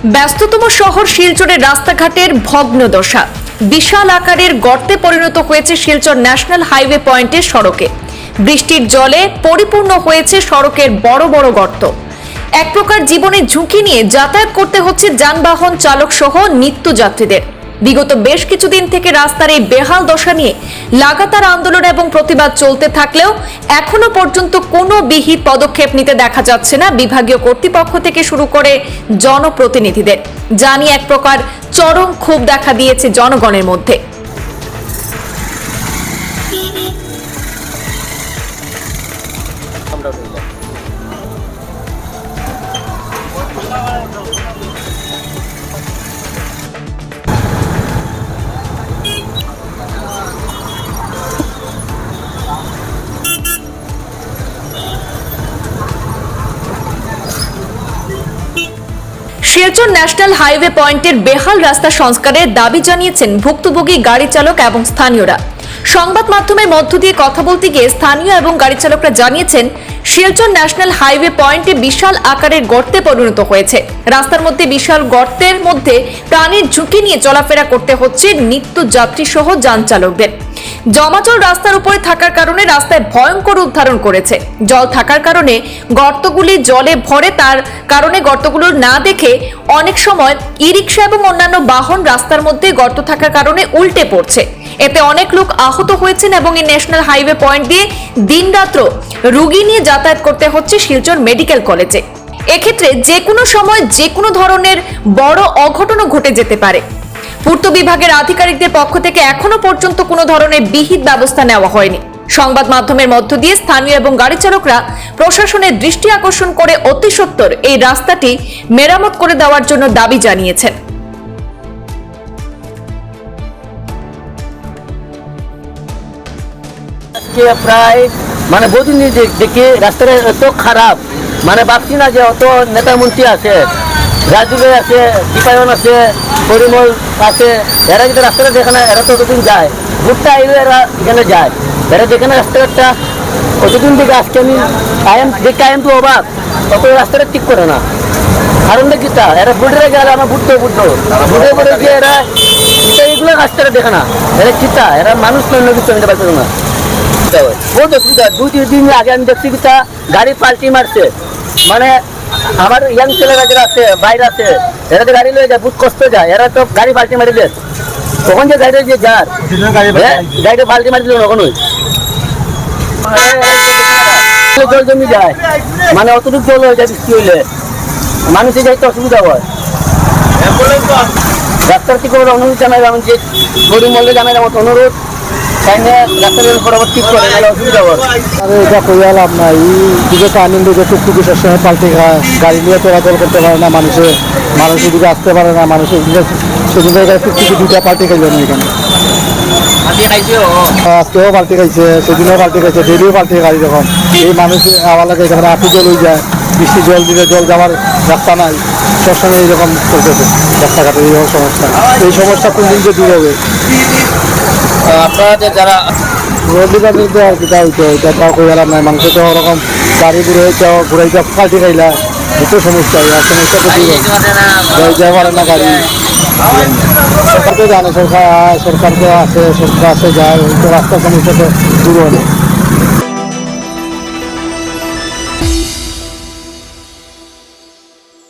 ব্যস্ততম শহর শিলচরের রাস্তাঘাটের ভগ্নদশা। বিশাল আকারের গর্তে পরিণত হয়েছে শিলচর ন্যাশনাল হাইওয়ে পয়েন্টের সড়কে। বৃষ্টির জলে পরিপূর্ণ হয়েছে সড়কের বড় বড় গর্ত। এক প্রকার জীবনের ঝুঁকি নিয়ে যাতায়াত করতে হচ্ছে যানবাহন চালক সহ নিত্যযাত্রীদের। বিগত বেশ কিছুদিন থেকে রাস্তার এই বেহাল দশা নিয়ে লাগাতার আন্দোলন এবং প্রতিবাদ চলতে থাকলেও এখনো পর্যন্ত কোনো বিহিত পদক্ষেপ নিতে দেখা যাচ্ছে না বিভাগীয় কর্তৃপক্ষ থেকে শুরু করে জনপ্রতিনিধিদের, যা নিয়ে এক প্রকার চরম ক্ষোভ দেখা দিয়েছে জনগণের মধ্যে। শিলচর ন্যাশনাল হাইওয়ে পয়েন্টের বেহাল রাস্তা সংস্কারের দাবি জানিয়েছেন ভুক্তভোগী গাড়ি চালক এবং স্থানীয়রা। সংবাদ মাধ্যমের মধ্য দিয়ে কথা বলতে গিয়ে স্থানীয় এবং গাড়ি চালকরা জানিয়েছেন, শিলচর ন্যাশনাল হাইওয়ে পয়েন্টে বিশাল আকারের গর্তে পরিণত হয়েছে। রাস্তার মধ্যে বিশাল গর্তের মধ্যে প্রাণের ঝুঁকি নিয়ে চলাফেরা করতে হচ্ছে নিত্যযাত্রী সহ যান চালকদের। জমাজল রাস্তার উপরে থাকার কারণে রাস্তায় ভয়ঙ্কর রূপ ধারণ করেছে। জল থাকার কারণে গর্তগুলি জলে ভরে, তার কারণে গর্তগুলো না দেখে অনেক সময় ই-রিকশা এবং অন্যান্য বাহন রাস্তার মধ্যে গর্ত থাকার কারণে উল্টে পড়ছে। এতে অনেক লোক আহত হয়েছেন এবং এই ন্যাশনাল হাইওয়ে পয়েন্ট দিয়ে দিনরাত্র রোগী নিয়ে যাতায়াত করতে হচ্ছে শিলচর মেডিকেল কলেজে। এক্ষেত্রে যে কোনো সময় যে কোনো ধরনের বড় অঘটনও ঘটে যেতে পারে। পূর্ত বিভাগের আধিকারিকদের পক্ষ থেকে এখনো পর্যন্ত কোনো ধরনের বিহিত ব্যবস্থা নেওয়া হয়নি। সংবাদ মাধ্যমের মধ্য দিয়ে স্থানীয় এবং গাড়ি চালকরা প্রশাসনের দৃষ্টি আকর্ষণ করে অতি সত্বর এই রাস্তাটি মেরামত করে দেওয়ার জন্য দাবি জানিয়েছেন। প্রায় বহুদিন দেখি রাস্তাটা এত খারাপ, ভাবছি না যে অত নেতা মন্ত্রী আছে, রাজুবে আছে, দীপায়ন আছে, পরিমল আছে, এরা যদি রাস্তাটা দেখে না, এরা তো অতদিন যায়, ভুট্টা আইলে এরা এখানে যায়, এরা যেখানে রাস্তাটা অতদিন থেকে আজকে আমি টাইম তো অবাক, অত রাস্তাটা ঠিক করে না। কারণটা কি তা, এরা বুটে গেলে আমার বুটতে বুটে পড়ে গিয়ে এরা এইগুলো রাস্তাটা দেখে না, এরা চিতা, এরা মানুষ অন্য কিছু নিতে পারছে না। বহুত অসুবিধা। 2-3 দিন আগে আমি দেখছি কিতা গাড়ি পাল্টি মারছে, আমার ইয়াং ছেলেরা যারা আছে বাইরে আছে, এরা তো গাড়ি লয়ে যায়, বহুত কষ্ট যায়, এরা তো গাড়ি পাল্টি মারি দেয়। তখন যে গাড়িটা যে যার গাড়িটা পাল্টি মারি দিল কখনোই জল জমি যায়, অতটুকু জল হয়ে যায় বৃষ্টি হইলে, মানুষের যাইতে অসুবিধা হয়। রাস্তার কি করে অনুরোধ জানাই, আমি যে গরিব মল্লে জানাই আমার অনুরোধ, পাল্টে খায়, গাড়ি নিয়ে চলাচল করতে পারে না, মানুষের দিকে আসতে পারে না, মানুষের সেদিন টুকটুকি দুইটা পাল্টে খাইল না এখানে, আজকেও পাল্টে খাইছে, সেদিনও পাল্টে খাইছে, ডেলিও পাল্টে গাড়ি যখন এই মানুষ আবার লাগে এখানে আপু জল হয়ে যায়, বৃষ্টি জল দিলে জল যাওয়ার রাস্তা নাই, সবসময় এইরকম করতেছে রাস্তাঘাটের এই সমস্যা। এই সমস্যা কোন দিন যে দূর হবে? আপনাদের যারা রোডি তো আর কি হইতো, এটা তাও কইলাম নাই, মাংস তো ওরকম গাড়ি ঘুরাইতে পাল্টে খাইলা, এত সমস্যা, আর সমস্যা তো যাই পারে না গাড়ি। সরকার তো জানে, সরকার তো আছে, সরকার আছে, যায় রাস্তার সমস্যা তো দূর হয় না।